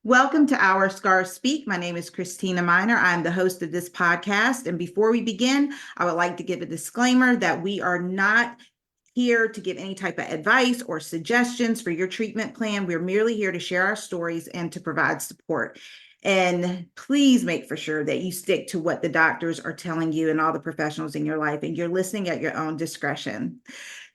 Welcome to Our Scars Speak. My name is Christina Miner. I'm the host of this podcast. And before we begin, I would like to give a disclaimer that we are not here to give any type of advice or suggestions for your treatment plan. We're merely here to share our stories and to provide support. And please make for sure that you stick to what the doctors are telling you and all the professionals in your life, and you're listening at your own discretion.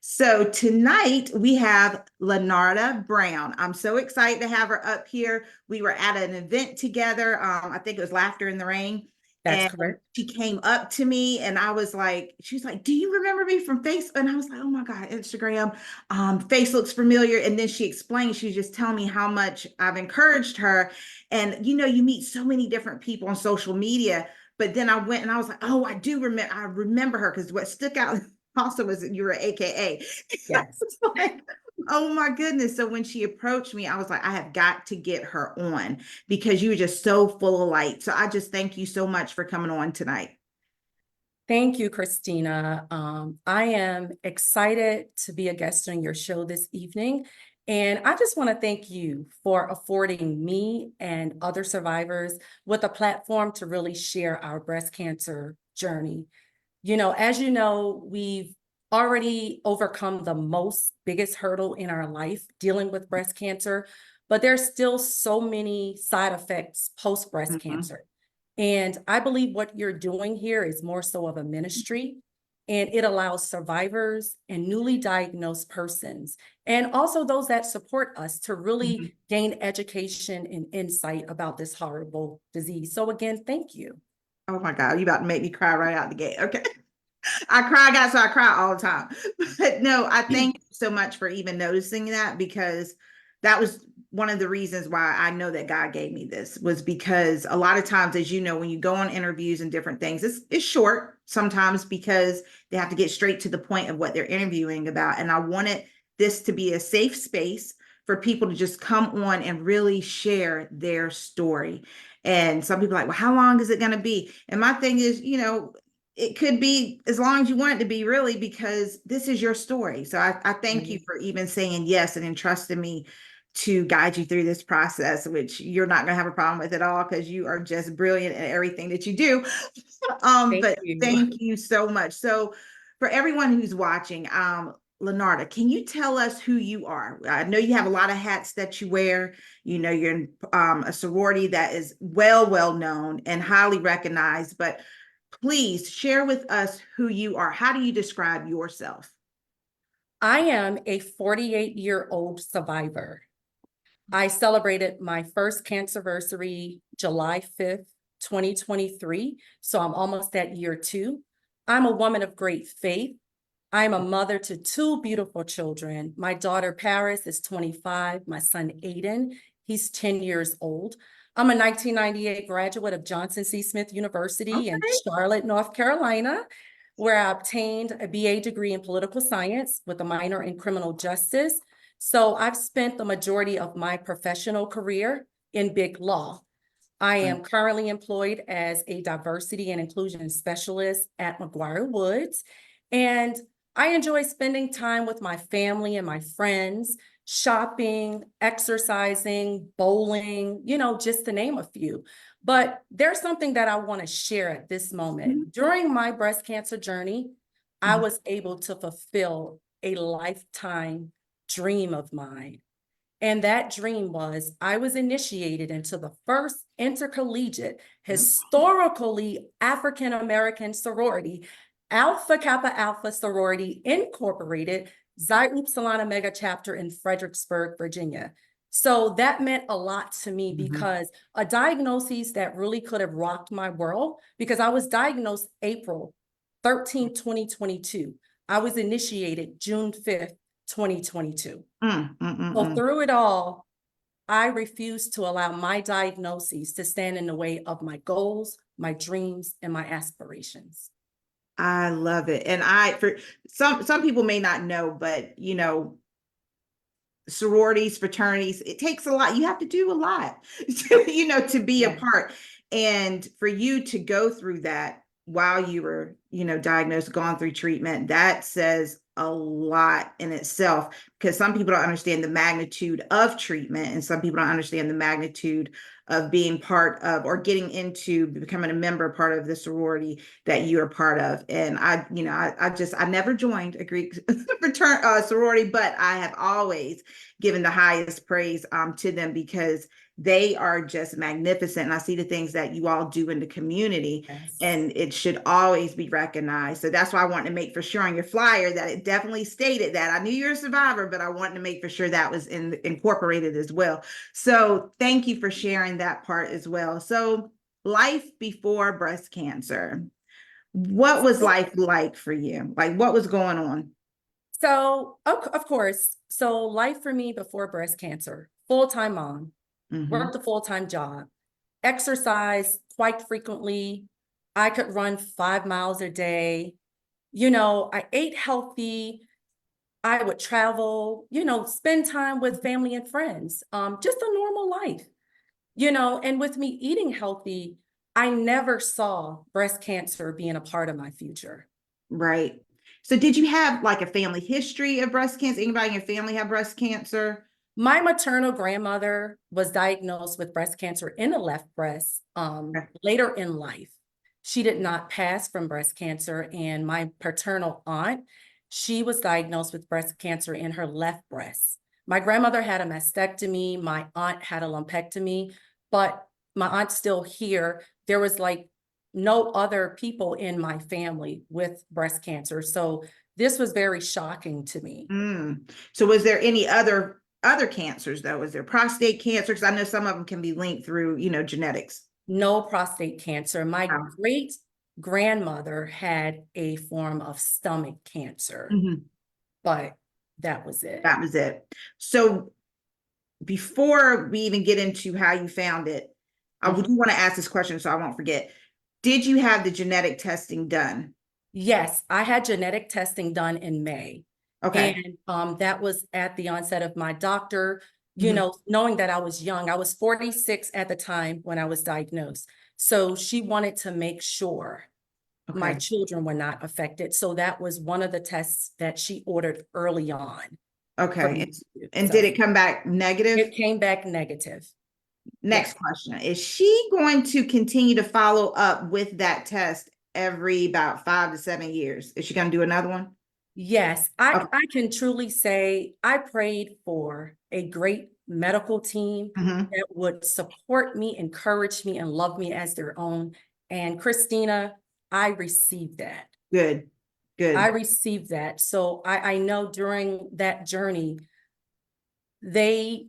So tonight we have Linarda Brown. I'm so excited to have her up here. We were at an event together. I think it was Laughter in the Rain. That's And correct. she came up to me and I was like, she was like, do you remember me from Facebook? And I was like, oh my God, Instagram, face looks familiar. And then she explained, she was just telling me how much I've encouraged her. And you meet so many different people on social media. But then I went and I was like, oh, I remember her, because what stuck out also was that you were AKA. I Yes. was like, oh my goodness. So when she approached me, I was like, I have got to get her on because you were just so full of light. So I just thank you so much for coming on tonight. Thank you, Christina. I am excited to be a guest on your show this evening. And I just want to thank you for affording me and other survivors with a platform to really share our breast cancer journey. As you know, we've already overcome the biggest hurdle in our life dealing with breast cancer, but there's still so many side effects post breast Mhm. cancer. And I believe what you're doing here is more so of a ministry, and it allows survivors and newly diagnosed persons, and also those that support us, to really Mhm. gain education and insight about this horrible disease. So again, thank you. Oh my God, you about to make me cry right out the gate. Okay. I cry, guys, so I cry all the time. But no, I thank you so much for even noticing that, because that was one of the reasons why I know that God gave me this, was because a lot of times, as you know, when you go on interviews and different things, it's short sometimes because they have to get straight to the point of what they're interviewing about. And I wanted this to be a safe space for people to just come on and really share their story. And some people are like, well, how long is it going to be? And my thing is, it could be as long as you want it to be, really, because this is your story. So I thank you for even saying yes and entrusting me to guide you through this process, which you're not going to have a problem with at all, because you are just brilliant at everything that you do. Thank But you. thank you so much. So for everyone who's watching, Linarda, can you tell us who you are? I know you have a lot of hats that you wear. You're in a sorority that is well known and highly recognized, but please share with us who you are. How do you describe yourself? I am a 48-year-old survivor. I celebrated my first cancerversary July 5th, 2023. So I'm almost at year 2. I'm a woman of great faith. I'm a mother to 2 beautiful children. My daughter Paris is 25, my son Aiden, he's 10 years old. I'm a 1998 graduate of Johnson C. Smith University in Okay. Charlotte, North Carolina, where I obtained a BA degree in political science with a minor in criminal justice. So I've spent the majority of my professional career in big law. I am currently employed as a diversity and inclusion specialist at McGuireWoods, and I enjoy spending time with my family and my friends, shopping, exercising, bowling, just to name a few. But there's something that I want to share at this moment. During my breast cancer journey, I was able to fulfill a lifetime dream of mine. And that dream was I was initiated into the first intercollegiate, historically African American sorority, Kappa Alpha Sorority Incorporated, Xi Upsilon Omega chapter in Fredericksburg, Virginia. So that meant a lot to me, because a diagnosis that really could have rocked my world, because I was diagnosed April 13th, 2022. I was initiated June 5th, 2022. So through it all, I refuse to allow my diagnoses to stand in the way of my goals, my dreams, and my aspirations. I love it. And for some people may not know, but sororities, fraternities, it takes a lot. You have to do a lot, to be a Yeah. part. And for you to go through that while you were, diagnosed, gone through treatment, that says a lot in itself. because some people don't understand the magnitude of treatment, and some people don't understand the magnitude of being part of or getting into becoming a member, part of the sorority that you're part of. And I never joined a Greek sorority, but I have always given the highest praise to them, because they are just magnificent. And I see the things that you all do in the community, Yes. and it should always be recognized. So that's why I wanted to make for sure on your flyer that it definitely stated that. I knew you're a survivor, but I wanted to make for sure that was incorporated as well. So thank you for sharing that part as well. So life before breast cancer, what was life like for you? Like, what was going on? So, of course, so life for me before breast cancer, full-time mom, worked a full-time job, exercise quite frequently. I could run 5 miles a day. I ate healthy. I would travel, spend time with family and friends, just a normal life, and with me eating healthy, I never saw breast cancer being a part of my future. Right. So did you have like a family history of breast cancer? Anybody in your family have breast cancer? My maternal grandmother was diagnosed with breast cancer in the left breast Okay. later in life. She did not pass from breast cancer. And my paternal aunt, she was diagnosed with breast cancer in her left breast. My grandmother had a mastectomy. My aunt had a lumpectomy, but my aunt's still here. There was like no other people in my family with breast cancer. So this was very shocking to me. So was there any other cancers though? Was there prostate cancer? Because I know some of them can be linked through, genetics. No prostate cancer. My Wow. great grandmother had a form of stomach cancer, but that was it. That was it. So before we even get into how you found it, I would want to ask this question so I won't forget. Did you have the genetic testing done? Yes, I had genetic testing done in May. Okay. And that was at the onset of my doctor, Mhm. knowing that I was young. I was 46 at the time when I was diagnosed. So she wanted to make sure my Okay. children were not affected. So that was one of the tests that she ordered early on for Okay. me And, to do. and So did it come back negative? it came back negative. Next Yes. question. Is she going to continue to follow up with that test every about 5 to 7 years? Is she going to do another one? Yes, Okay. I can truly say I prayed for a great medical team Mhm. that would support me, encourage me, and love me as their own. And Christina, I received that. Good. I Good. received that. So I know during that journey, they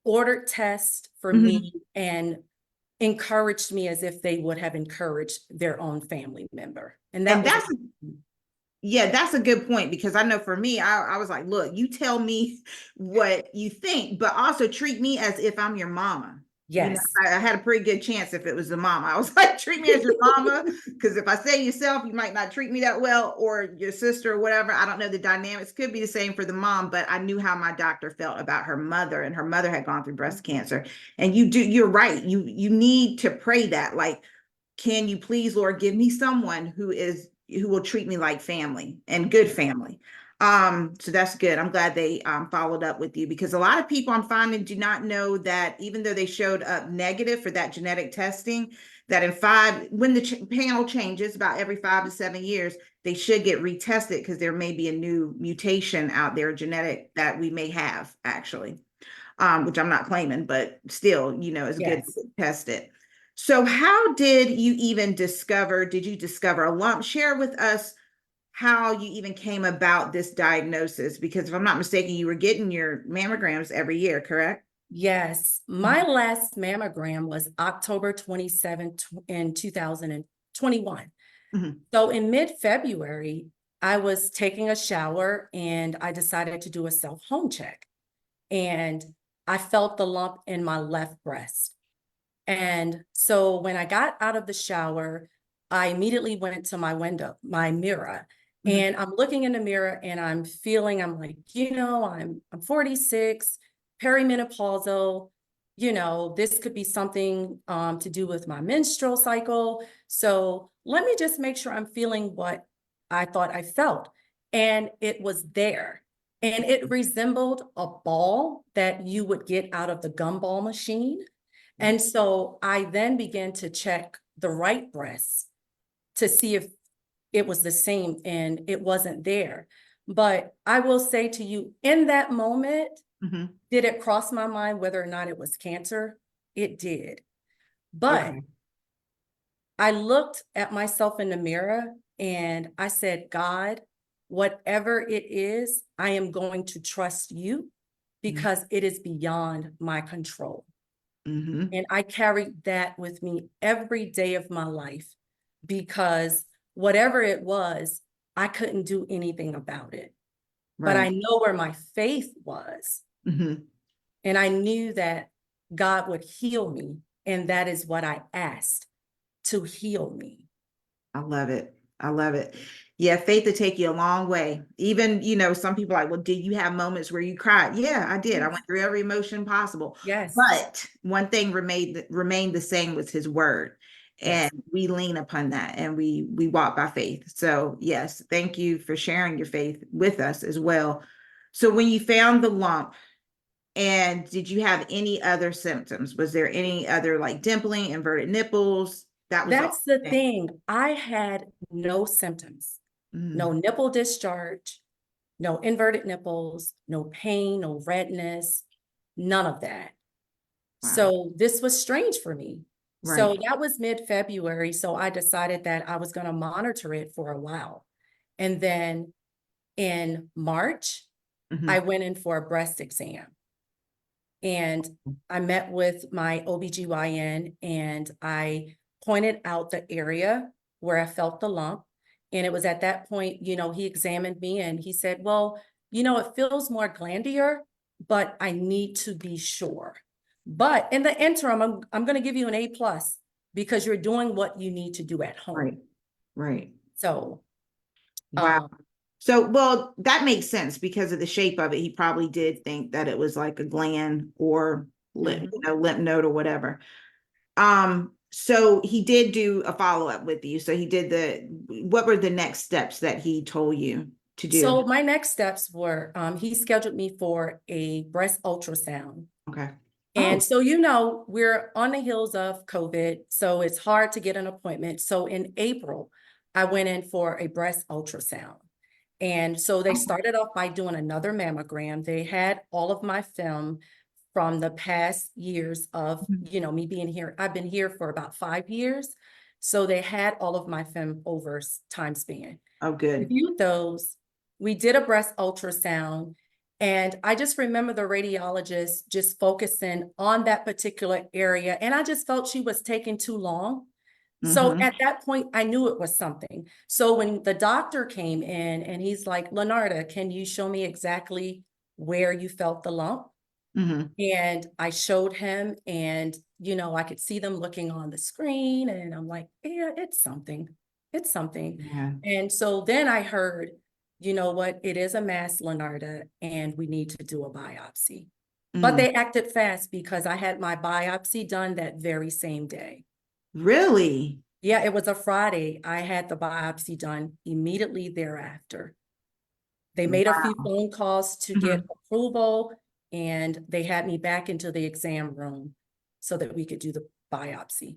ordered tests for Mhm. me and encouraged me as if they would have encouraged their own family member. And that And was, yeah, that's a good point, because I know for me, I was like, look, you tell me what you think, but also treat me as if I'm your mama. yes. I had a pretty good chance if it was the mama. I was like, treat me as your mama, because if I say yourself, you might not treat me that well, or your sister or whatever. I don't know. The dynamics could be the same for the mom, but I knew how my doctor felt about her mother, and her mother had gone through breast cancer. And you're right. You need to pray that, like, can you please, Lord, give me someone who will treat me like family and good family. So that's good. I'm glad they followed up with you, because a lot of people I'm finding do not know that even though they showed up negative for that genetic testing, that when the panel changes about every 5 to 7 years, they should get retested, because there may be a new mutation out there, genetic, that we may have actually, which I'm not claiming, but still, it's good Yes. to test it. So how did you discover a lump? Share with us how you even came about this diagnosis, because if I'm not mistaken, you were getting your mammograms every year, correct? Yes, my last mammogram was October 27th in 2021. Mhm. So in mid-February, I was taking a shower and I decided to do a self-home check. And I felt the lump in my left breast. And so when I got out of the shower, I immediately went to my mirror, Mhm. and I'm looking in the mirror and I'm like, I'm 46, perimenopausal, this could be something to do with my menstrual cycle. So let me just make sure I'm feeling what I thought I felt. And it was there. And it resembled a ball that you would get out of the gumball machine. And so I then began to check the right breast to see if it was the same, and it wasn't there. But I will say to you, in that moment, Mhm. did it cross my mind whether or not it was cancer? It did. But Okay. I looked at myself in the mirror and I said, God, whatever it is, I am going to trust you because it is beyond my control. Mm-hmm. And I carried that with me every day of my life because whatever it was, I couldn't do anything about it. But I Right. know where my faith was. Mm-hmm. And I knew that God would heal me. And that is what I asked, to heal me. I love it. I love it. Yeah, faith to take you a long way. Even, some people are like, well, did you have moments where you cried? Yeah, I did. I Yes. went through every emotion possible. Yes. But one thing remained the same was his word. And Yes. we lean upon that and we walk by faith. So yes, thank you for sharing your faith with us as well. So when you found the lump, and did you have any other symptoms? Was there any other like dimpling, inverted nipples? That was all. That's the thing. I had no symptoms, no Mm, nipple discharge, no inverted nipples, no pain, no redness, none of that. wow. So this was strange for me. So Right. that was mid-February. So I decided that I was going to monitor it for a while. And then in March, I Mhm. went in for a breast exam. And I met with my OBGYN and I pointed out the area where I felt the lump. And it was at that point, he examined me and he said, well, it feels more glandular, but I need to be sure. But in the interim, I'm going to give you an A+ because you're doing what you need to do at home. Right. Right. So, Wow. um, So, well, that makes sense because of the shape of it. He probably did think that it was like a gland or mhm. lymph node or whatever. So he did do a follow-up with you. So he did what were the next steps that he told you to do? So my next steps were, he scheduled me for a breast ultrasound. Okay. And Oh, so, we're on the heels of COVID, so it's hard to get an appointment. So in April, I went in for a breast ultrasound. And so they okay. started off by doing another mammogram. They had all of my film from the past years of, Mhm. me being here. I've been here for about 5 years. So they had all of my film over time span. Oh, good. Reviewed those. We did a breast ultrasound. And I just remember the radiologist just focusing on that particular area. And I just felt she was taking too long. So Mm-hmm. at that point, I knew it was something. So when the doctor came in and he's like, Linarda, can you show me exactly where you felt the lump? Mm-hmm. And I showed him, and, I could see them looking on the screen, and I'm like, yeah, it's something. It's something. Yeah. And so then I heard, you know what, it is a mass, Linarda, and we need to do a biopsy. But Mm. they acted fast because I had my biopsy done that very same day. Really? Yeah, it was a Friday. I had the biopsy done immediately thereafter. They made a few Wow. phone calls to get Mhm. approval, and they had me back into the exam room so that we could do the biopsy.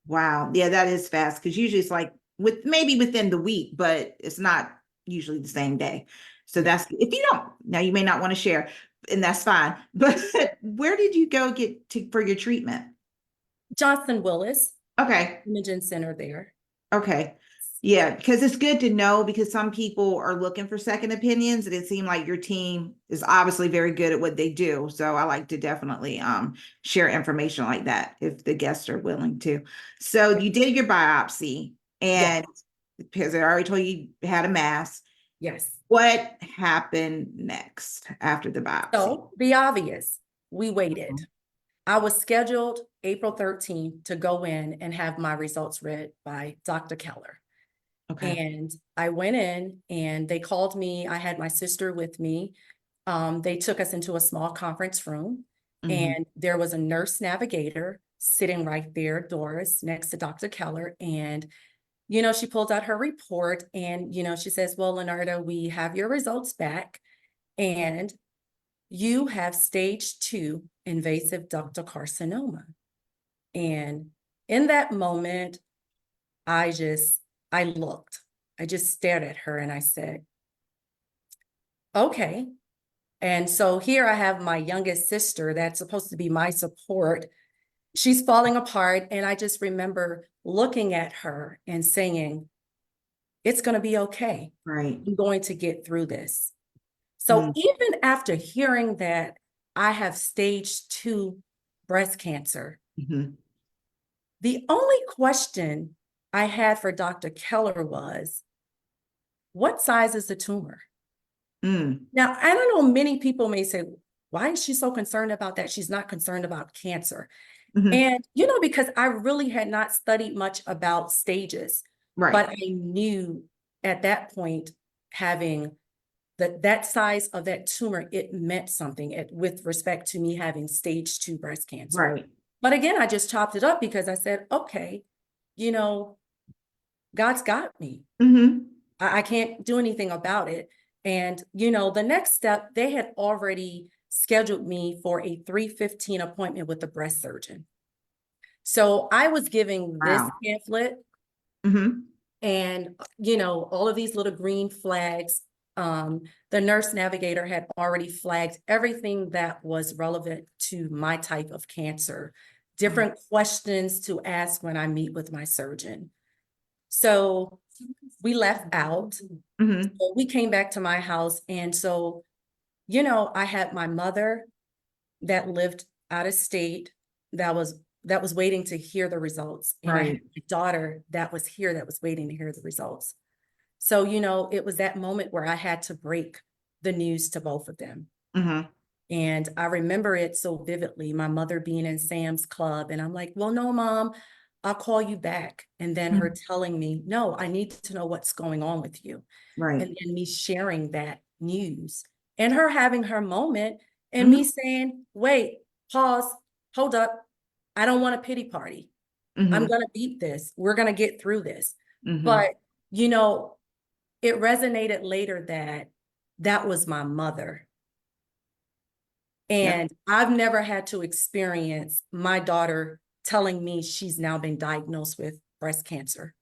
Wow. Yeah, that is fast because usually it's like maybe within the week, but it's not usually the same day. So Yeah. that's if you don't, now you may not want to share, and that's fine. But where did you go get to for your treatment? Johnson Willis Okay. Imaging Center there. Okay. Yeah, because it's good to know because some people are looking for second opinions, and it seemed like your team is obviously very good at what they do. So I like to definitely share information like that if the guests are willing to. So you did your biopsy, Yes, and because I already told you had a mass, yes. what happened next after the biopsy? So the obvious, we waited. I was scheduled April 13th to go in and have my results read by Dr. Keller. Okay. And I went in and they called me. I had my sister with me. They took us into a small conference room, Hmm. and there was a nurse navigator sitting right there, Doris, next to Dr. Keller. And, she pulled out her report and, she says, well, Leonardo, we have your results back. and you have stage 2 invasive ductal carcinoma. And in that moment, I just stared at her and I said, okay. And so here I have my youngest sister that's supposed to be my support. She's falling apart. And I just remember looking at her and saying, it's going to be okay. Right. I'm going to get through this. So even after hearing that I have stage 2 breast cancer, the only question I had for Dr. Keller was, what size is the tumor? Now, I don't know, many people may say, why is she so concerned about that? She's not concerned about cancer. And, because I really had not studied much about stages, Right. but I knew at that point, having that size of that tumor, it meant something with respect to me having stage 2 breast cancer. Right. But again, I just chopped it up because I said, okay, God's got me. I can't do anything about it. And, the next step, they had already scheduled me for a 3:15 appointment with the breast surgeon. So I was giving this pamphlet and, all of these little green flags. The nurse navigator had already flagged everything that was relevant to my type of cancer, different questions to ask when I meet with my surgeon. So we left out. So we came back to my house. And so, I had my mother that lived out of state that was waiting to hear the results. And I had my daughter that was here that was waiting to hear the results. So, it was that moment where I had to break the news to both of them. And I remember it so vividly, my mother being in Sam's Club. And I'm like, well, no, Mom, I'll call you back. And then her telling me, no, I need to know what's going on with you. Right. And then me sharing that news and her having her moment and me saying, wait, pause, hold up. I don't want a pity party. I'm going to beat this. We're going to get through this. But, it resonated later that that was my mother. And I've never had to experience my daughter telling me she's now been diagnosed with breast cancer.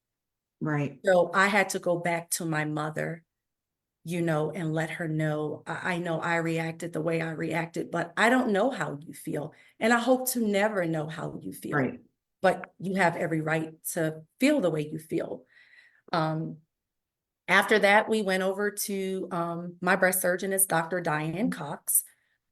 Right. So I had to go back to my mother, and let her know. I know I reacted the way I reacted, but I don't know how you feel. And I hope to never know how you feel. Right. But you have every right to feel the way you feel. After that, we went over to my breast surgeon is Dr. Diane Cox.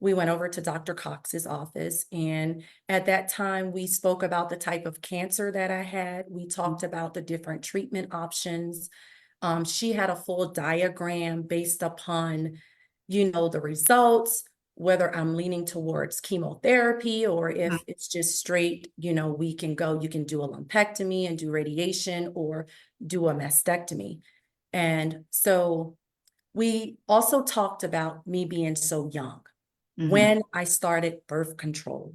We went over to Dr. Cox's office. And at that time, we spoke about the type of cancer that I had. We talked about the different treatment options. She had a full diagram based upon, the results, whether I'm leaning towards chemotherapy or if it's just straight, we can go, you can do a lumpectomy and do radiation or do a mastectomy. And so we also talked about me being so young when I started birth control,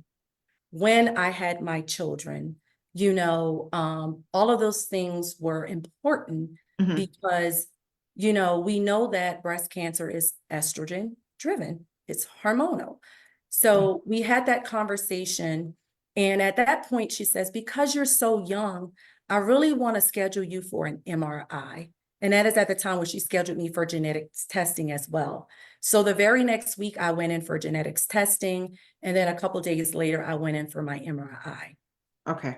when I had my children, all of those things were important because, we know that breast cancer is estrogen driven, it's hormonal. So we had that conversation. And at that point, she says, because you're so young, I really want to schedule you for an MRI. And that is at the time when she scheduled me for genetics testing as well. So the very next week I went in for genetics testing. And then a couple of days later, I went in for my MRI. Okay.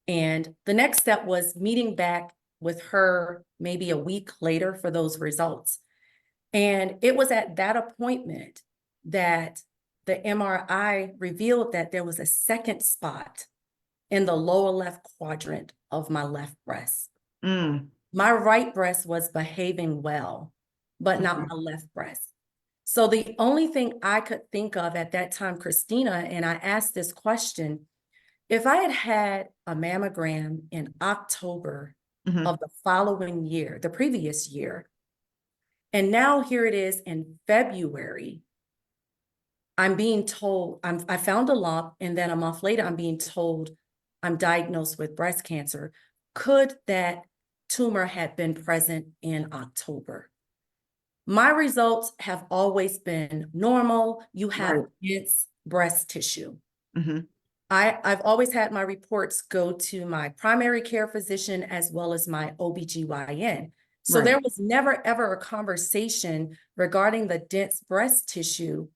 And the next step was meeting back with her maybe a week later for those results. And it was at that appointment that the MRI revealed that there was a second spot in the lower left quadrant of my left breast. My right breast was behaving well, but not my left breast. So the only thing I could think of at that time, Christina, and I asked this question, if I had had a mammogram in October of the following year, the previous year, and now here it is in February, I'm being told, I found a lump, and then a month later, I'm being told I'm diagnosed with breast cancer. Could that tumor have been present in October? My results have always been normal. You have Right. dense breast tissue. Mhm. I've always had my reports go to my primary care physician as well as my OBGYN. So Right. there was never ever a conversation regarding the dense breast tissue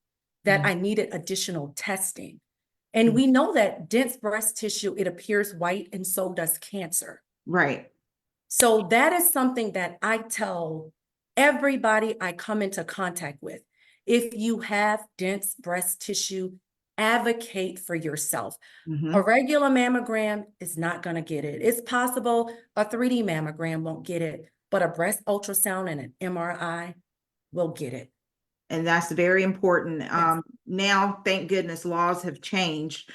that Mhm. I needed additional testing. And Mhm. we know that dense breast tissue, it appears white, and so does cancer. Right. So that is something that I tell everybody I come into contact with. If you have dense breast tissue, advocate for yourself. A Mhm. regular mammogram is not going to get it. It's possible a 3D mammogram won't get it, but a breast ultrasound and an MRI will get it. And that's very important. Yes. Now, thank goodness, laws have changed,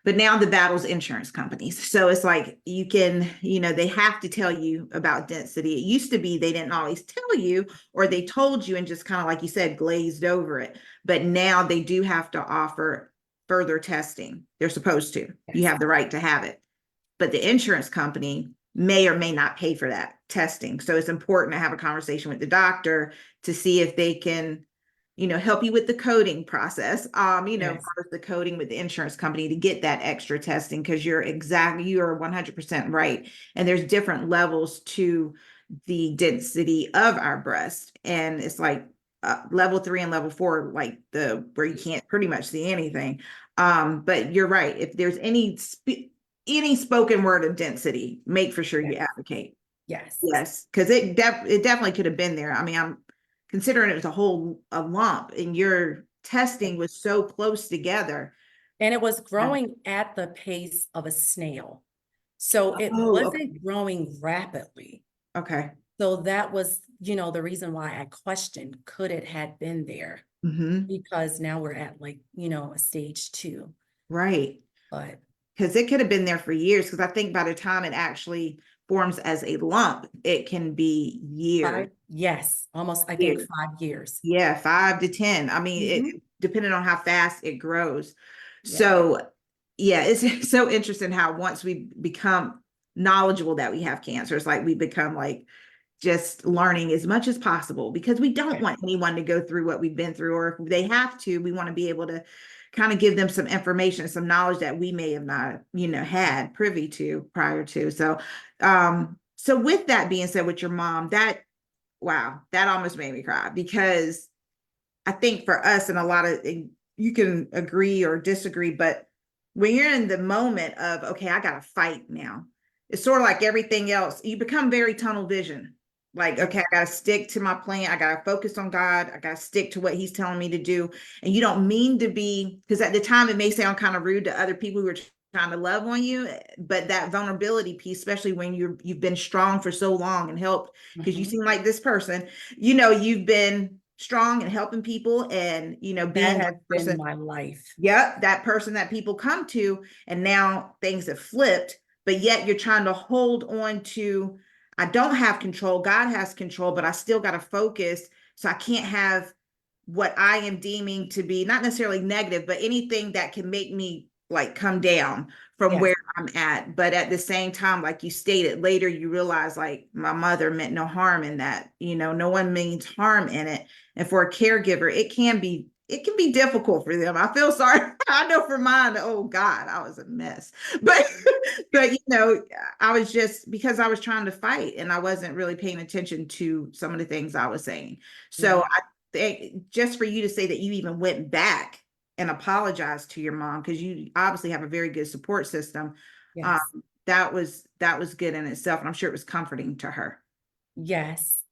but now the battle's insurance companies. So it's like you can, they have to tell you about density. It used to be they didn't always tell you, or they told you and just kind of, like you said, glazed over it. But now they do have to offer further testing. They're supposed to. You Yes. have the right to have it. But the insurance company may or may not pay for that testing. So it's important to have a conversation with the doctor to see if they can, help you with the coding process. Yes. First the coding with the insurance company to get that extra testing, because you are 100% right. And there's different levels to the density of our breast. And it's like level 3 and level 4, like where you can't pretty much see anything. But you're right. If there's any spoken word of density, make for sure you Yes. advocate. Yes. Yes, because it definitely could have been there. I mean, I'm considering it was a lump, and your testing was so close together. And it was Yeah. growing at the pace of a snail. So it Oh, wasn't growing rapidly. okay. So that was, the reason why I questioned, could it had been there? Hmm. Because now we're at like, a stage 2. Right. But Because it could have been there for years. Because I think by the time it actually forms as a lump, it can be years. yes, almost, I think Years. 5 years. Yeah, 5 to 10. I mean, Mhm. it depending on how fast it grows. Yeah. So, yeah, it's so interesting how once we become knowledgeable that we have cancer, it's like we become like just learning as much as possible, because we don't Yeah. want anyone to go through what we've been through, or if they have to, we want to be able to kind of give them some information, some knowledge that we may have not, had privy to prior to. So with that being said, with your mom, that wow, that almost made me cry, because I think for us, and a lot of, you can agree or disagree, but when you're in the moment of, okay, I got to fight now, it's sort of like everything else. You become very tunnel vision. Like, okay, I got to stick to my plan. I got to focus on God. I got to stick to what he's telling me to do. And you don't mean to be, because at the time it may sound kind of rude to other people who are trying to love on you, but that vulnerability piece, especially when you've been strong for so long and helped, because you Mhm. seem like this person, you've been strong and helping people, and That being that has been person. my life. Yep, that person that people come to, and now things have flipped, but yet you're trying to hold on to, I don't have control, God has control, but I still got to focus. So I can't have what I am deeming to be not necessarily negative, but anything that can make me like come down from Yes. where I'm at. But at the same time, like you stated later, you realize like my mother meant no harm in that. No one means harm in it. And for a caregiver, it can be difficult for them. I feel sorry. I know for mine, oh God, I was a mess. But but I was just, because I was trying to fight and I wasn't really paying attention to some of the things I was saying. So Yeah. I think just for you to say that you even went back and apologized to your mom, because you obviously have a very good support system. Um, Yes. that was good in itself. And I'm sure it was comforting to her. Yes.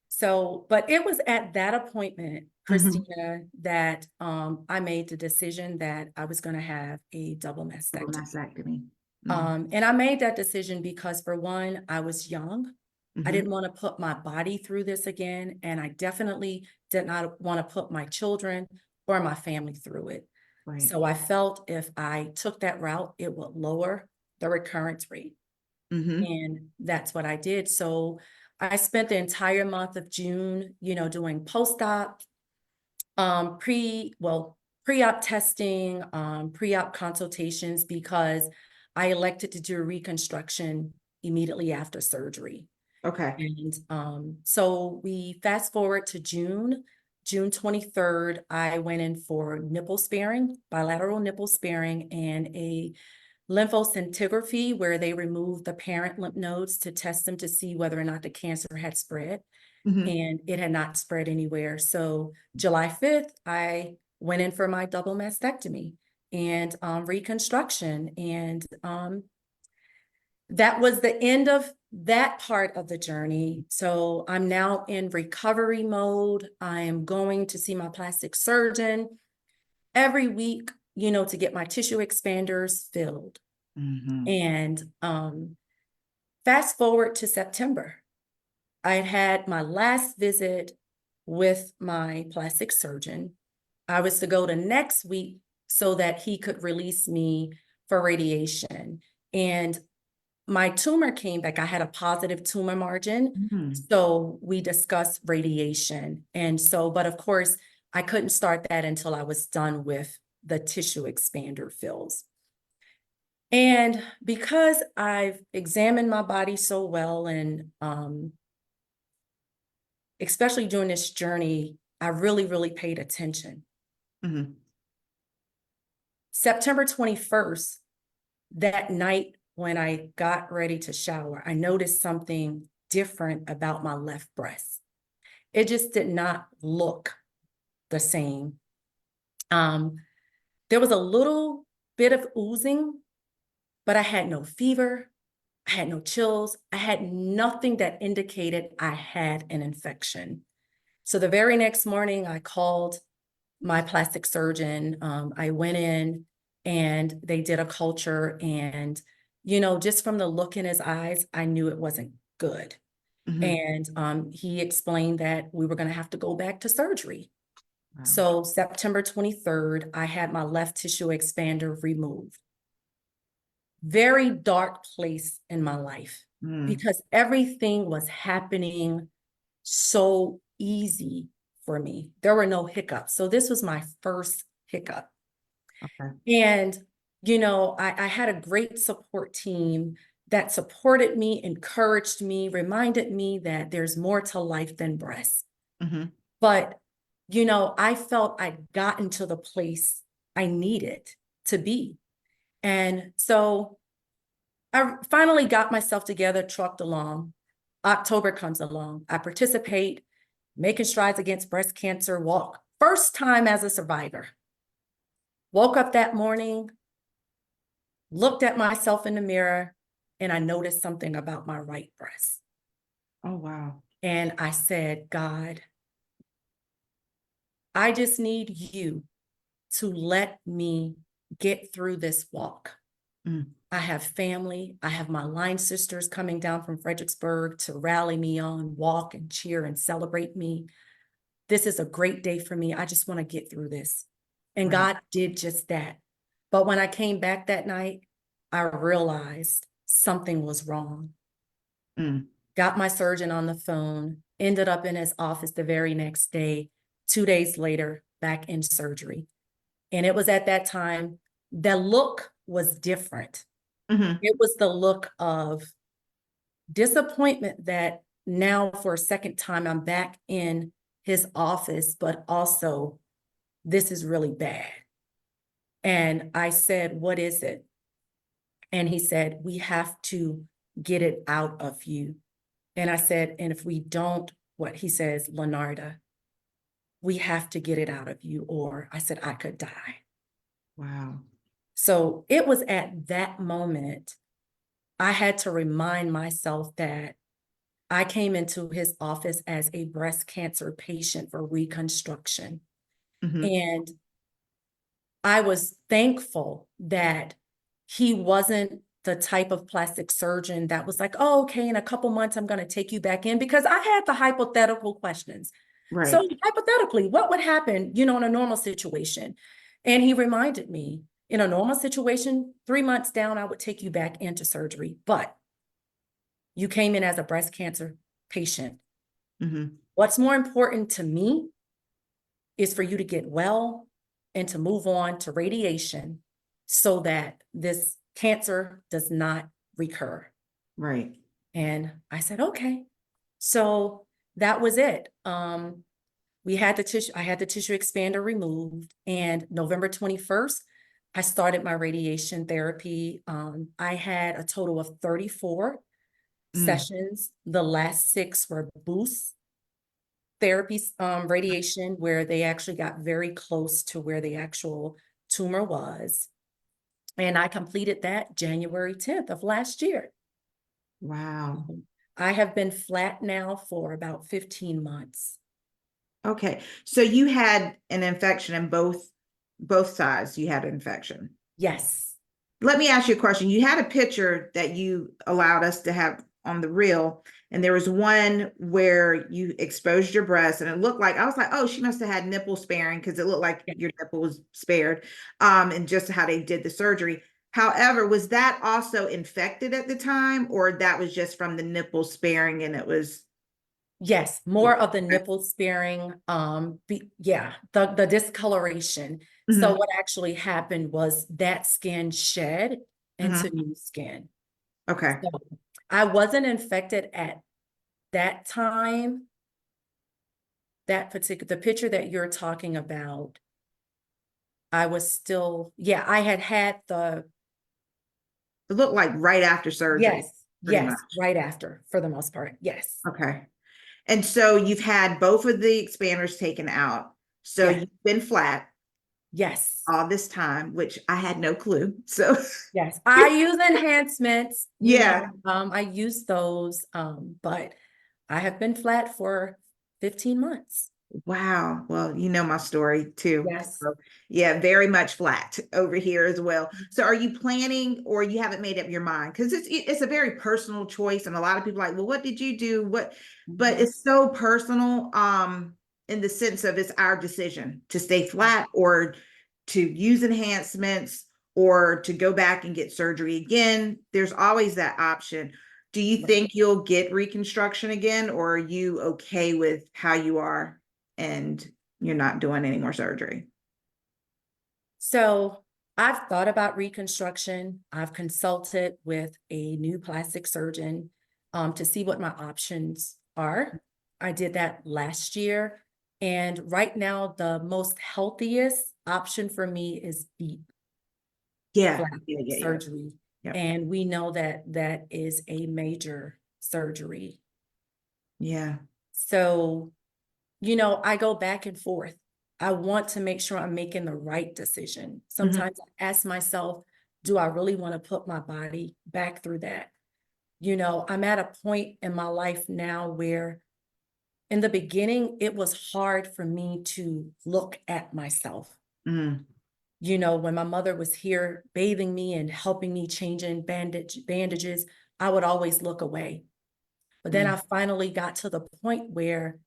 So, but it was at that appointment, Mhm. Christina, that I made the decision that I was going to have a double Double mastectomy. mastectomy. Mhm. And I made that decision because, for one, I was young. I Mhm. didn't want to put my body through this again. And I definitely did not want to put my children or my family through it. Right. So I felt if I took that route, it would lower the recurrence rate. Mhm. And that's what I did. So I spent the entire month of June, doing post-op, pre-op testing, pre-op consultations, because I elected to do reconstruction immediately after surgery. Okay. And so we fast forward to June 23rd, I went in for nipple sparing, bilateral nipple sparing, and a lymphoscintigraphy where they removed the parent lymph nodes to test them to see whether or not the cancer had spread. Mhm. And it had not spread anywhere. So July 5th, I went in for my double mastectomy and reconstruction. And that was the end of that part of the journey. So I'm now in recovery mode. I am going to see my plastic surgeon every week, to get my tissue expanders filled. Mhm. And fast forward to September. I had my last visit with my plastic surgeon. I was to go the next week so that he could release me for radiation. And my tumor came back. I had a positive tumor margin. Mhm. So we discussed radiation. And so, but of course, I couldn't start that until I was done with the tissue expander fills. And because I've examined my body so well, and especially during this journey, I really, really paid attention. Mhm. September 21st, that night when I got ready to shower, I noticed something different about my left breast. It just did not look the same. There was a little bit of oozing, but I had no fever. I had no chills. I had nothing that indicated I had an infection. So the very next morning, I called my plastic surgeon. I went in and they did a culture, and, just from the look in his eyes, I knew it wasn't good. Mhm. And he explained that we were going to have to go back to surgery. Wow. So September 23rd, I had my left tissue expander removed. Very dark place in my life Mm. because everything was happening so easy for me. There were no hiccups. So this was my first hiccup. Okay. And, I had a great support team that supported me, encouraged me, reminded me that there's more to life than breasts. Mhm. But, I felt I'd gotten to the place I needed to be. And so I finally got myself together, trucked along. October comes along. I participate, making strides against breast cancer walk. First time as a survivor. Woke up that morning, looked at myself in the mirror, and I noticed something about my right breast. Oh, wow. And I said, God, I just need you to let me get through this walk. Mm. I have family. I have my line sisters coming down from Fredericksburg to rally me on, walk and cheer and celebrate me. This is a great day for me. I just want to get through this. And Right. God did just that. But when I came back that night, I realized something was wrong. Mm. Got my surgeon on the phone, ended up in his office the very next day, 2 days later, back in surgery. And it was at that time, the look was different. Mhm. It was the look of disappointment that now for a second time I'm back in his office, but also this is really bad. And I said, what is it? And he said, we have to get it out of you. And I said, and if we don't, what he says, Linarda, we have to get it out of you, or I said, I could die. Wow. So it was at that moment I had to remind myself that I came into his office as a breast cancer patient for reconstruction. Mhm. And I was thankful that he wasn't the type of plastic surgeon that was like, oh, okay, in a couple months, I'm going to take you back in, because I had the hypothetical questions. Right. So hypothetically, what would happen, in a normal situation? And he reminded me, in a normal situation, 3 months down, I would take you back into surgery, but you came in as a breast cancer patient. Mhm. What's more important to me is for you to get well and to move on to radiation so that this cancer does not recur. Right. And I said, okay. So that was it. We had the tissue, I had the tissue expander removed, and November 21st, I started my radiation therapy. I had a total of 34 sessions. The last 6 were boost therapy, radiation, where they actually got very close to where the actual tumor was. And I completed that January 10th of last year. Wow. I have been flat now for about 15 months. Okay. So you had an infection in both sides. You had an infection. Yes. Let me ask you a question. You had a picture that you allowed us to have on the reel, and there was one where you exposed your breast, and it looked like, I was like, oh, she must have had nipple sparing, because it looked like your nipple was spared, and just how they did the surgery. However, was that also infected at the time, or that was just from the nipple sparing and it was? Yes, more of the nipple sparing, the discoloration. So Mhm. what actually happened was that skin shed into Mhm. new skin. Okay. So I wasn't infected at that time. The picture that you're talking about, I was still, I had the, It looked like right after surgery, pretty much. yes, right after, for the most part, yes. Okay. And so you've had both of the expanders taken out. So Yes, you've been flat yes, all this time, which I had no clue. So yes. I use enhancements, yeah. I use those, but I have been flat for 15 months. Wow. Well, you know my story too. Yes. So, yeah, very much flat over here as well. So are you planning, or you haven't made up your mind? Because it's a very personal choice. And a lot of people are like, well, what did you do? But Mhm. it's so personal, in the sense of it's our decision to stay flat, or to use enhancements, or to go back and get surgery again. There's always that option. Do you think you'll get reconstruction again, or are you okay with how you are and you're not doing any more surgery? So I've thought about reconstruction. I've consulted with a new plastic surgeon, to see what my options are. I did that last year. And right now, the most healthiest option for me is deep Yeah, flap yeah, yeah, yeah. surgery. Yep. And we know that that is a major surgery. Yeah. So, I go back and forth. I want to make sure I'm making the right decision. Mhm. Sometimes I ask myself, do I really want to put my body back through that? I'm at a point in my life now where in the beginning, it was hard for me to look at myself. Mm. When my mother was here bathing me and helping me changing bandages, I would always look away. But then Mm. I finally got to the point where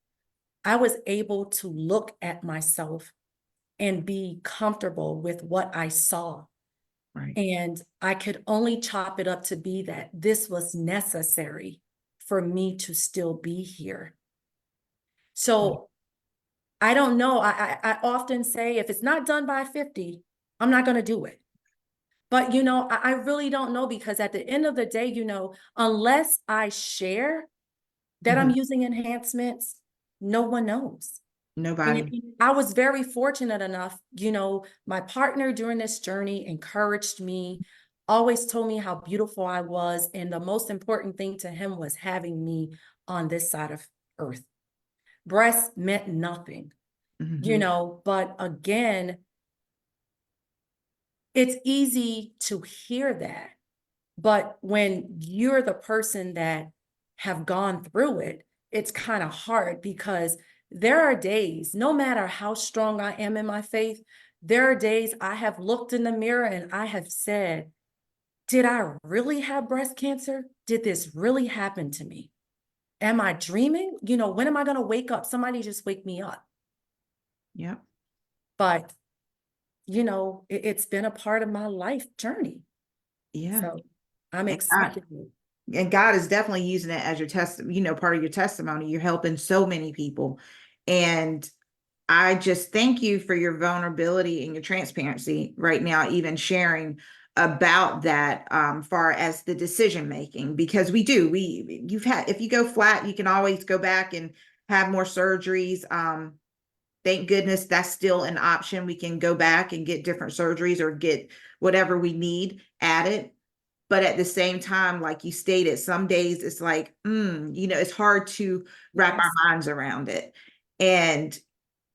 I was able to look at myself and be comfortable with what I saw. Right. And I could only chop it up to be that this was necessary for me to still be here. Mm. So I don't know. I often say if it's not done by 50, I'm not going to do it. But, I really don't know, because at the end of the day, unless I share that I'm Mhm. using enhancements, no one knows. And Nobody. I was very fortunate enough, my partner during this journey encouraged me, always told me how beautiful I was. And the most important thing to him was having me on this side of earth. Breast meant nothing, Mhm. but again, it's easy to hear that. But when you're the person that have gone through it, it's kind of hard, because there are days, no matter how strong I am in my faith, there are days I have looked in the mirror and I have said, did I really have breast cancer? Did this really happen to me? Am I dreaming? When am I going to wake up? Somebody just wake me up. Yep. But, it's been a part of my life journey. Yeah. So I'm And God, excited. and God is definitely using it as your part of your testimony. You're helping so many people. And I just thank you for your vulnerability and your transparency right now, even sharing about that, far as the decision making, because if you go flat, you can always go back and have more surgeries. Thank goodness that's still an option. We can go back and get different surgeries or get whatever we need added. But at the same time, like you stated, some days it's like, it's hard to wrap Yes. our minds around it. And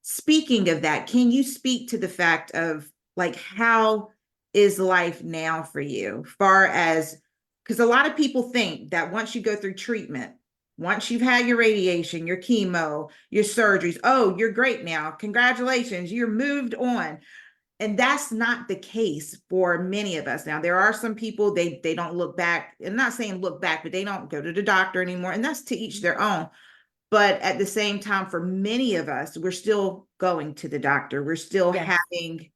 speaking of that, can you speak to the fact of like, how is life now for you? Far as, because a lot of people think that once you go through treatment, once you've had your radiation, your chemo, your surgeries, oh, you're great now. Congratulations, you're moved on. And that's not the case for many of us. Now, there are some people, they don't look back. I'm not saying look back, but they don't go to the doctor anymore. And that's to each their own. But at the same time, for many of us, we're still going to the doctor. We're still Yes. having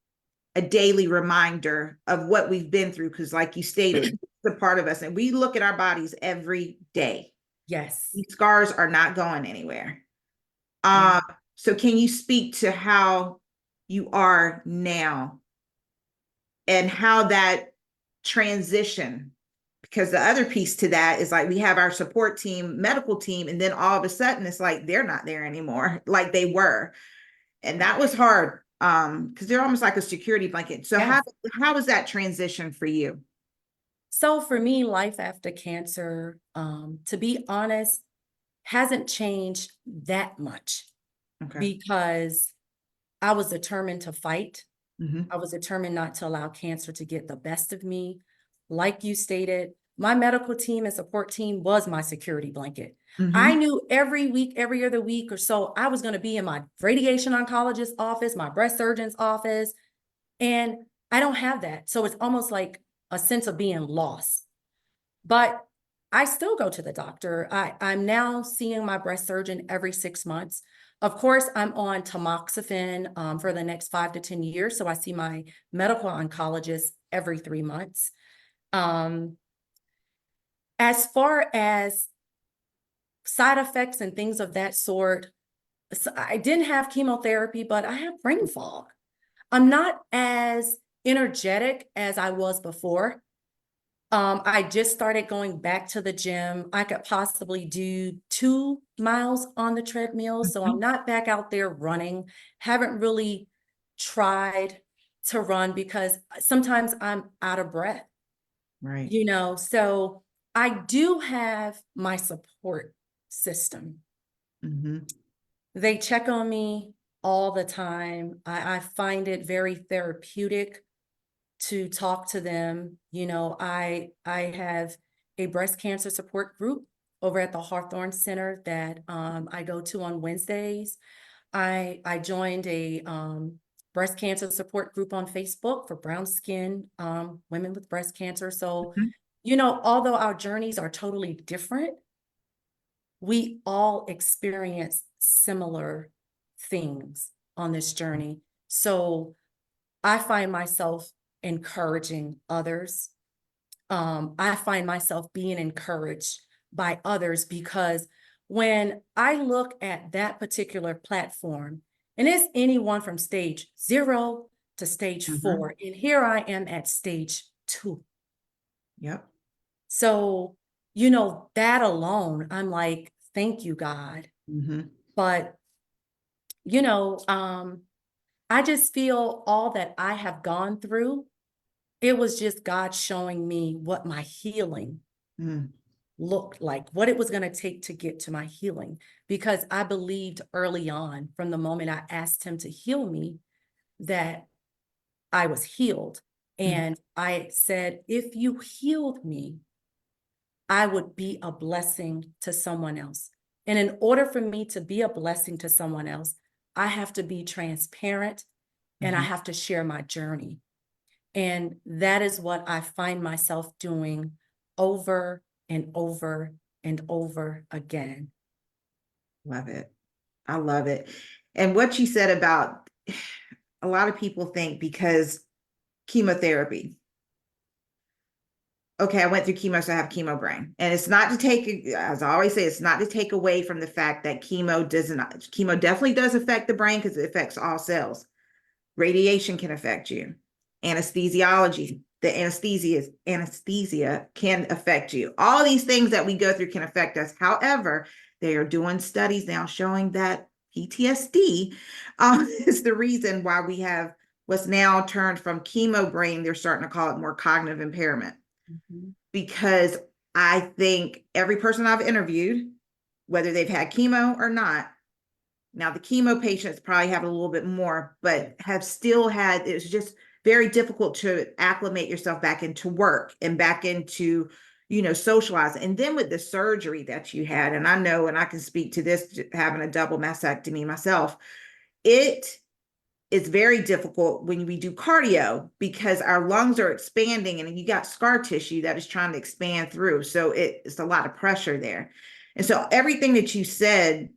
a daily reminder of what we've been through. Because like you stated, it's a part of us. And we look at our bodies every day. Yes. These scars are not going anywhere. Yeah. So can you speak to how you are now and how that transition, because the other piece to that is like we have our support team, medical team, and then all of a sudden it's like they're not there anymore like they were. And that was hard, because they're almost like a security blanket. So Yes. how was that transition for you? So for me, life after cancer, to be honest, hasn't changed that much Okay. because I was determined to fight. Mm-hmm. I was determined not to allow cancer to get the best of me. Like you stated, my medical team and support team was my security blanket. Mm-hmm. I knew every week, every other week or so, I was going to be in my radiation oncologist's office, my breast surgeon's office, and I don't have that. So it's almost like a sense of being lost. But I still go to the doctor. I'm now seeing my breast surgeon every 6 months. Of course, I'm on tamoxifen for the next 5 to 10 years. So I see my medical oncologist every 3 months. As far as side effects and things of that sort, I didn't have chemotherapy, but I have brain fog. I'm not as energetic as I was before. I just started going back to the gym. I could possibly do 2 miles on the treadmill. So I'm not back out there running. Haven't really tried to run because sometimes I'm out of breath, Right. so I do have my support system. Mm-hmm. They check on me all the time. I find it very therapeutic to talk to them. I have a breast cancer support group over at the Hawthorne Center that I go to on Wednesdays. I joined a breast cancer support group on Facebook for brown skin women with breast cancer. So, although our journeys are totally different, we all experience similar things on this journey. So I find myself encouraging others. I find myself being encouraged by others because when I look at that particular platform, and it's anyone from stage 0 to stage 4, and here I am at stage 2. Yep. So, that alone, I'm like, thank you, God. Mm-hmm. But, I just feel all that I have gone through, it was just God showing me what my healing looked like, what it was going to take to get to my healing. Because I believed early on, from the moment I asked Him to heal me, that I was healed. And I said, if you healed me, I would be a blessing to someone else. And in order for me to be a blessing to someone else, I have to be transparent and I have to share my journey. And that is what I find myself doing over and over and over again. Love it. I love it. And what you said about a lot of people think because chemotherapy, okay, I went through chemo, so I have chemo brain. And it's not to take, as I always say, it's not to take away from the fact that chemo definitely does affect the brain because it affects all cells. Radiation can affect you. Anesthesiology the anesthesia can affect you. All these things that we go through can affect us. However, they are doing studies now showing that PTSD is the reason why we have what's now turned from chemo brain. They're starting to call it more cognitive impairment. Mhm. Because I think every person I've interviewed, whether they've had chemo or not, now the chemo patients probably have a little bit more, but have still had, it's just very difficult to acclimate yourself back into work and back into, socialize. And then with the surgery that you had, and I know, and I can speak to this, having a double mastectomy myself, it is very difficult when we do cardio because our lungs are expanding and you got scar tissue that is trying to expand through. So it's a lot of pressure there. And so everything that you said,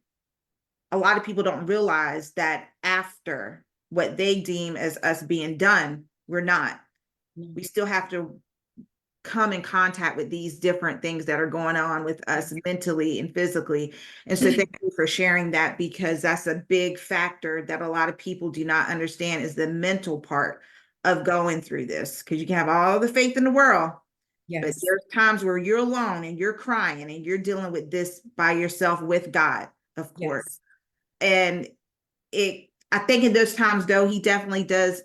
a lot of people don't realize that after what they deem as us being done, we're not. We still have to come in contact with these different things that are going on with us mentally and physically. And so thank you for sharing that, because that's a big factor that a lot of people do not understand, is the mental part of going through this. Because you can have all the faith in the world, but Yes. there's times where you're alone and you're crying and you're dealing with this by yourself with God, of course. Yes. And I think in those times though, he definitely does,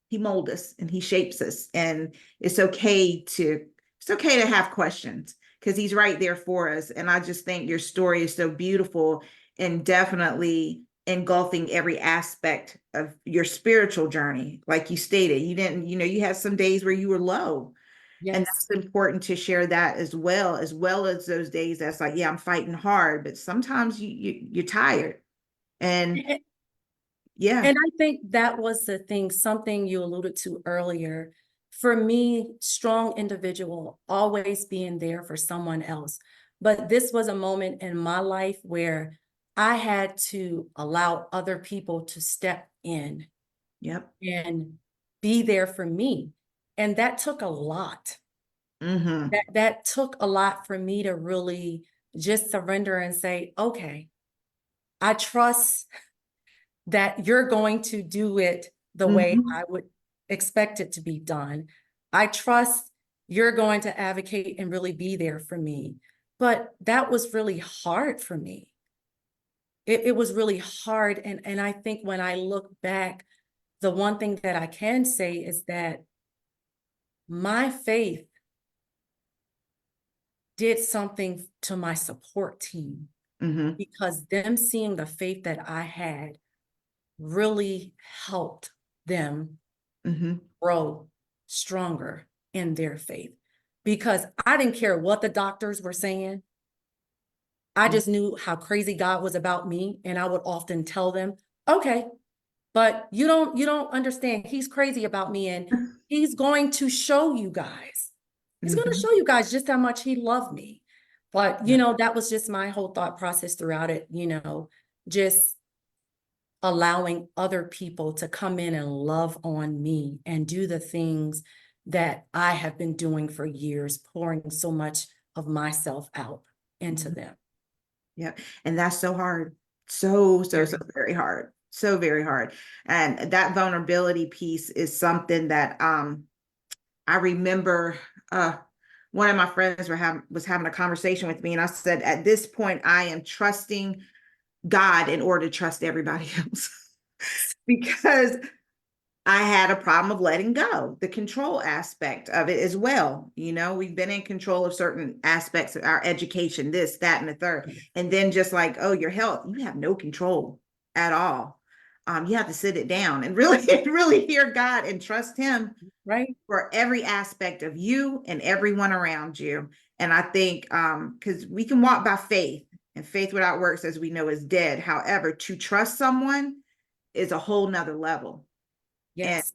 he molds us and he shapes us, and it's okay to have questions, because he's right there for us. And I just think your story is so beautiful, and definitely engulfing every aspect of your spiritual journey. Like you stated, you didn't, you had some days where you were low, and Yes. that's important to share that as well as those days that's like, yeah, I'm fighting hard, but sometimes you're tired. And And yeah. and I think that was the thing, something you alluded to earlier. For me, strong individual, always being there for someone else. But this was a moment in my life where I had to allow other people to step in Yep. and be there for me. And that took a lot. Mm-hmm. That took a lot for me to really just surrender and say, okay, I trust that you're going to do it the way Mm-hmm. I would expect it to be done. I trust you're going to advocate and really be there for me. But that was really hard for me. It was really hard. And I think when I look back, the one thing that I can say is that my faith did something to my support team, Mm-hmm. because them seeing the faith that I had really helped them Mm-hmm. grow stronger in their faith. Because I didn't care what the doctors were saying. I just knew how crazy God was about me. And I would often tell them, okay, but you don't understand. He's crazy about me. And he's going to show you guys. He's going to Mm-hmm. show you guys just how much he loved me. But, Yeah. that was just my whole thought process throughout it, just allowing other people to come in and love on me and do the things that I have been doing for years, pouring so much of myself out into Mhm. them. Yeah. And that's so hard. So Very. very hard. So very hard. And that vulnerability piece is something that I remember one of my friends was having a conversation with me, and I said, at this point, I am trusting God in order to trust everybody else. Because I had a problem of letting go, the control aspect of it as well. We've been in control of certain aspects of our education, this, that, and the third. And then just like, oh, your health, you have no control at all. You have to sit it down and really, really hear God and trust Him Right? for every aspect of you and everyone around you. And I think because we can walk by faith, and faith without works, as we know, is dead. However, to trust someone is a whole nother level. And Yes.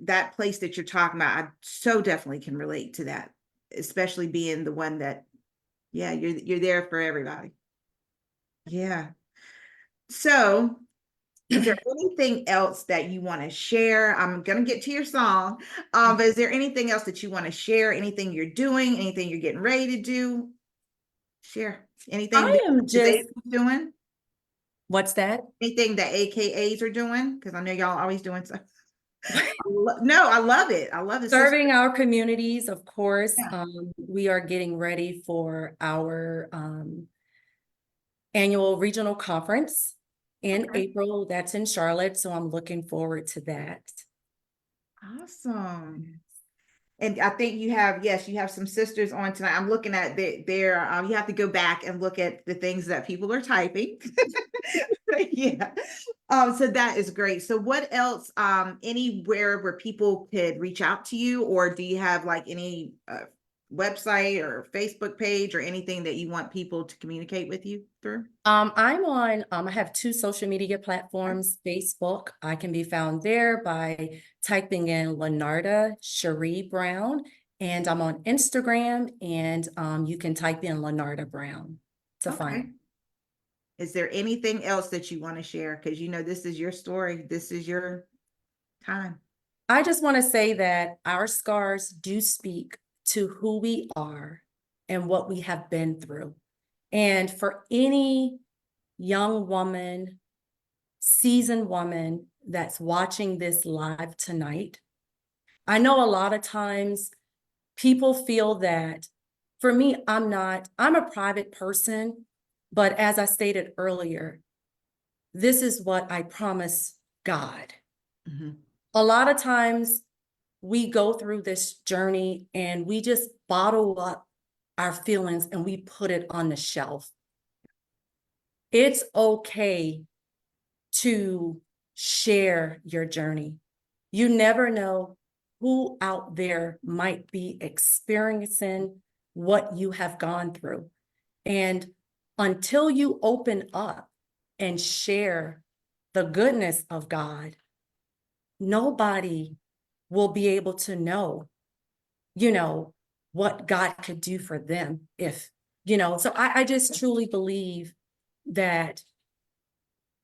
that place that you're talking about, I so definitely can relate to that, especially being the one that, yeah, you're there for everybody. Yeah. So, is there anything else that you want to share? I'm gonna get to your song, but is there anything else that you want to share? Anything you're doing? Anything you're getting ready to do? Share anything I that am they just, doing? what's that? Anything that AKAs are doing? Because I know y'all always doing stuff. No, I love it. I love the sister. Serving our communities, of course. Yeah. We are getting ready for our annual regional conference in Okay. April. That's in Charlotte, so I'm looking forward to that. Awesome. And I think you have, yes, you have some sisters on tonight. I'm looking at their you have to go back and look at the things that people are typing. Yeah. So that is great. So what else, anywhere where people could reach out to you, or do you have like any website or Facebook page or anything that you want people to communicate with you through? I'm on, I have two social media platforms. Facebook, I can be found there by typing in Linarda Brown, and I'm on Instagram, and you can type in Linarda Brown to find. Okay. Is there anything else that you want to share? Because you know, this is your story. This is your time. I just want to say that our scars do speak to who we are and what we have been through. And for any young woman, seasoned woman that's watching this live tonight, I know a lot of times people feel that, for me, I'm a private person, but as I stated earlier, this is what I promise God. Mhm. A lot of times we go through this journey and we just bottle up our feelings and we put it on the shelf. It's okay to share your journey. You never know who out there might be experiencing what you have gone through. And until you open up and share the goodness of God, nobody will be able to know, what God could do for them if, so I just truly believe that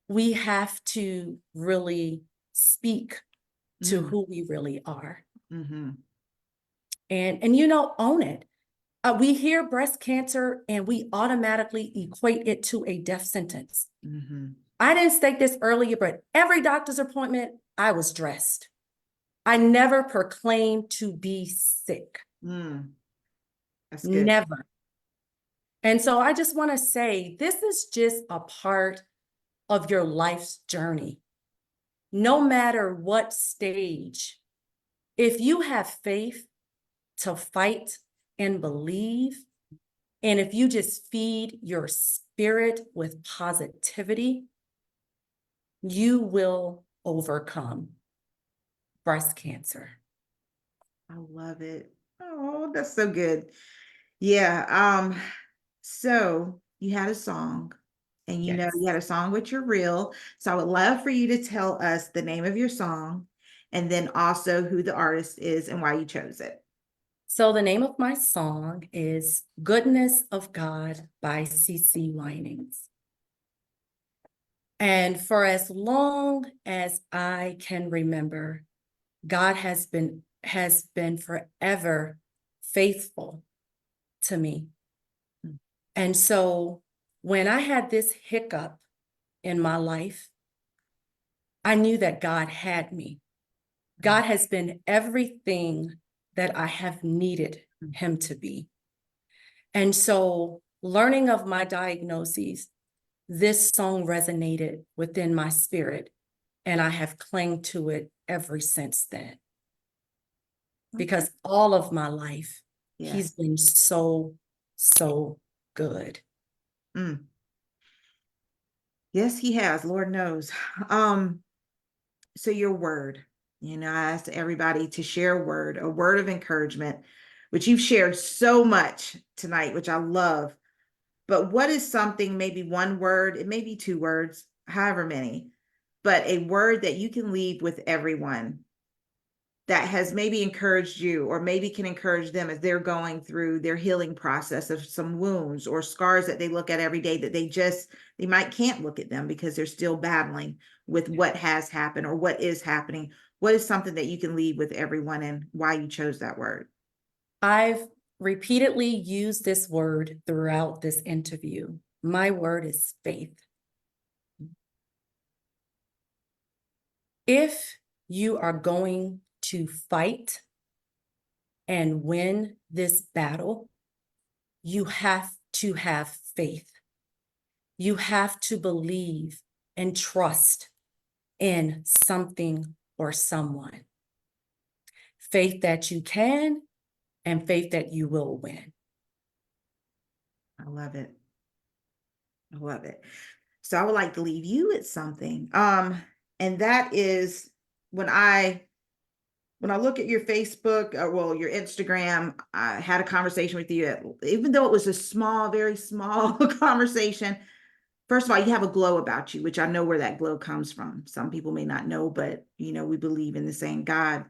we have to really speak to Mm. who we really are Mhm. and own it. We hear breast cancer and we automatically equate it to a death sentence. Mhm. I didn't state this earlier, but every doctor's appointment, I was dressed. I never proclaimed to be sick. Mm. That's good. Never. And so I just want to say, this is just a part of your life's journey. No matter what stage, if you have faith to fight and believe, and if you just feed your spirit with positivity, you will overcome breast cancer. I love it. Oh, that's so good. Yeah. So you had a song, and you know Yes. you had a song with your reel. So I would love for you to tell us the name of your song, and then also who the artist is and why you chose it. So the name of my song is Goodness of God by C.C. Winings. And for as long as I can remember, God has been forever faithful to me. Mm. And so when I had this hiccup in my life, I knew that God had me. God has been everything that I have needed him to be. And so learning of my diagnoses, this song resonated within my spirit, and I have clung to it ever since then. Okay. Because all of my life, he's Yes. been so, so good. Mm. Yes, he has. Lord knows. Um, so your word, I asked everybody to share a word of encouragement, which you've shared so much tonight, which I love. But what is something, maybe one word, it may be two words, however many, but a word that you can leave with everyone that has maybe encouraged you, or maybe can encourage them as they're going through their healing process of some wounds or scars that they look at every day, that they might can't look at them because they're still battling with what has happened or what is happening. What is something that you can leave with everyone, and why you chose that word? I've repeatedly used this word throughout this interview. My word is faith. If You are going to fight and win this battle. You have to have faith. You have to believe and trust in something or someone. Faith that you can and faith that you will win. I love it. I love it. So I would like to leave you with something. And that is when I look at your Facebook, well, your Instagram, I had a conversation with you, even though it was a small, very small conversation. First of all, you have a glow about you, which I know where that glow comes from. Some people may not know, but we believe in the same God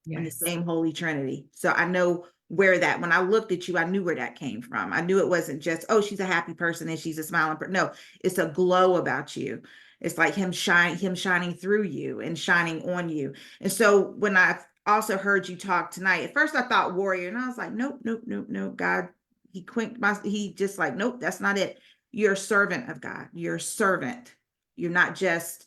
and the Yes. same Holy Trinity. So I know where that, when I looked at you, I knew where that came from. I knew it wasn't just, oh, she's a happy person and she's a smiling person. No, it's a glow about you. It's like him shining through you and shining on you. And so when I also heard you talk tonight, at first I thought warrior, and I was like, nope, nope, nope, nope. God, he just like, nope, that's not it. You're a servant of God. You're a servant. You're not just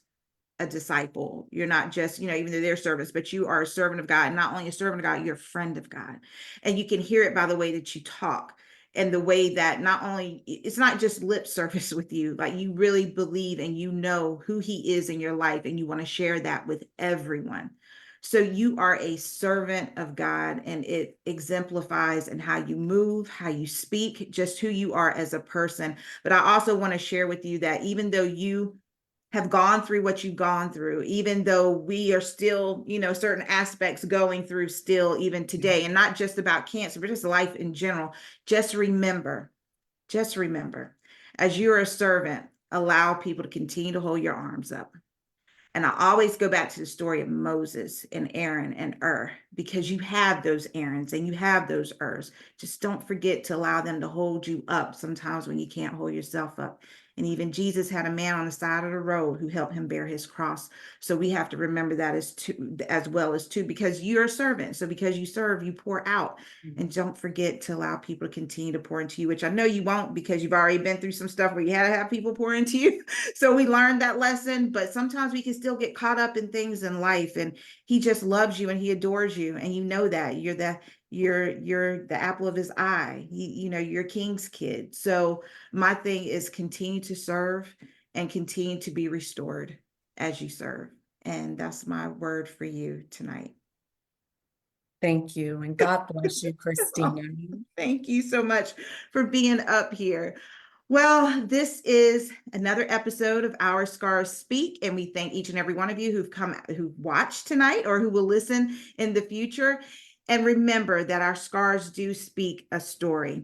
a disciple. You're not just, even though they're servants, but you are a servant of God. And not only a servant of God, you're a friend of God. And you can hear it by the way that you talk and the way that not only, it's not just lip service with you, like you really believe and you know who he is in your life and you want to share that with everyone. So you are a servant of God, and it exemplifies in how you move, how you speak, just who you are as a person. But I also want to share with you that even though you have gone through what you've gone through, even though we are still, certain aspects going through still even today, and not just about cancer, but just life in general, just remember, as you're a servant, allow people to continue to hold your arms up. And I always go back to the story of Moses and Aaron and because you have those Aarons and you have those Urs. Just don't forget to allow them to hold you up sometimes when you can't hold yourself up. And even Jesus had a man on the side of the road who helped him bear his cross. So we have to remember that as well as because you're a servant. So because you serve, you pour out. And don't forget to allow people to continue to pour into you, which I know you won't, because you've already been through some stuff where you had to have people pour into you. So we learned that lesson, but sometimes we can still get caught up in things in life, and he just loves you and he adores you. And you know that you're the apple of his eye. You're king's kid. So my thing is continue to serve and continue to be restored as you serve. And that's my word for you tonight. Thank you. And God bless you, Christina. Thank you so much for being up here. Well, this is another episode of Our Scars Speak, and we thank each and every one of you who watched tonight or who will listen in the future. And remember that our scars do speak a story.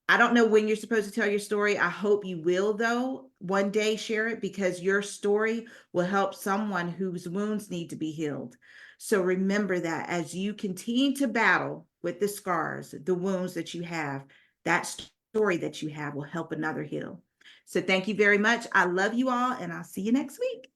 I don't know when you're supposed to tell your story. I hope you will, though, one day share it, because your story will help someone whose wounds need to be healed. So remember that as you continue to battle with the scars, the wounds that you have, that story that you have will help another heal. So thank you very much. I love you all, and I'll see you next week.